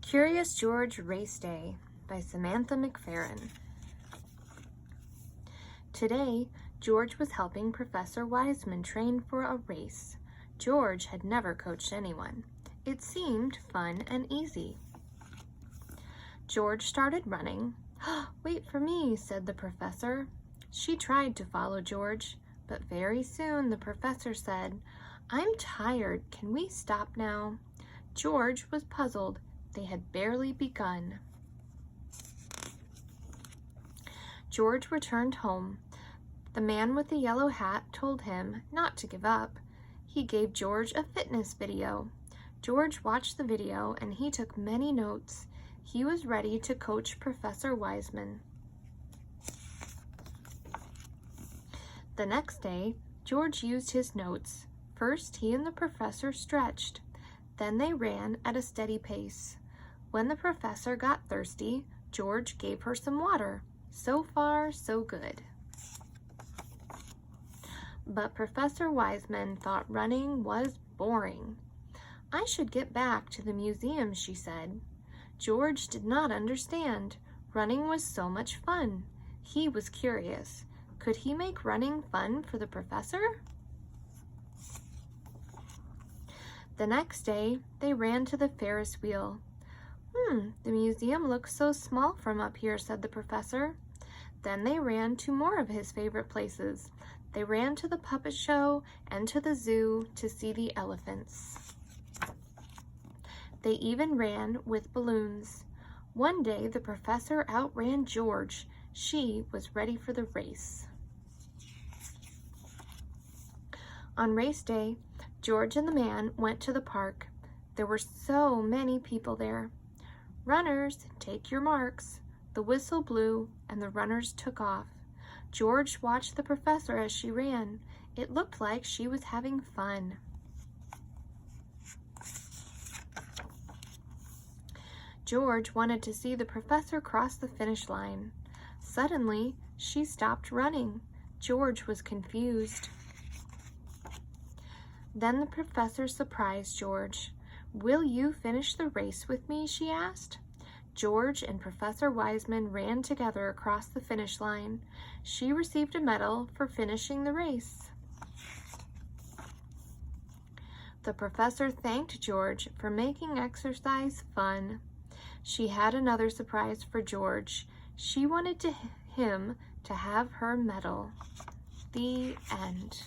Curious George Race Day by Samantha McFerrin. Today, George was helping Professor Wiseman train for a race. George had never coached anyone. It seemed fun and easy. George started running. "Wait for me," said the professor. She tried to follow George, but very soon the professor said, "I'm tired. Can we stop now?" George was puzzled. They had barely begun. George returned home. The man with the yellow hat told him not to give up. He gave George a fitness video. George watched the video and he took many notes. He was ready to coach Professor Wiseman. The next day, George used his notes. First, he and the professor stretched. Then they ran at a steady pace. When the professor got thirsty, George gave her some water. So far, so good. But Professor Wiseman thought running was boring. "I should get back to the museum," she said. George did not understand. Running was so much fun. He was curious. Could he make running fun for the professor? The next day, they ran to the Ferris wheel. The museum looks so small from up here," said the professor. Then they ran to more of his favorite places. They ran to the puppet show and to the zoo to see the elephants. They even ran with balloons. One day, the professor outran George. She was ready for the race. On race day, George and the man went to the park. There were so many people there. "Runners, take your marks." The whistle blew and the runners took off. George watched the professor as she ran. It looked like she was having fun. George wanted to see the professor cross the finish line. Suddenly, she stopped running. George was confused. Then the professor surprised George. "Will you finish the race with me?" she asked. George and Professor Wiseman ran together across the finish line. She received a medal for finishing the race. The professor thanked George for making exercise fun. She had another surprise for George. She wanted him to have her medal. The end.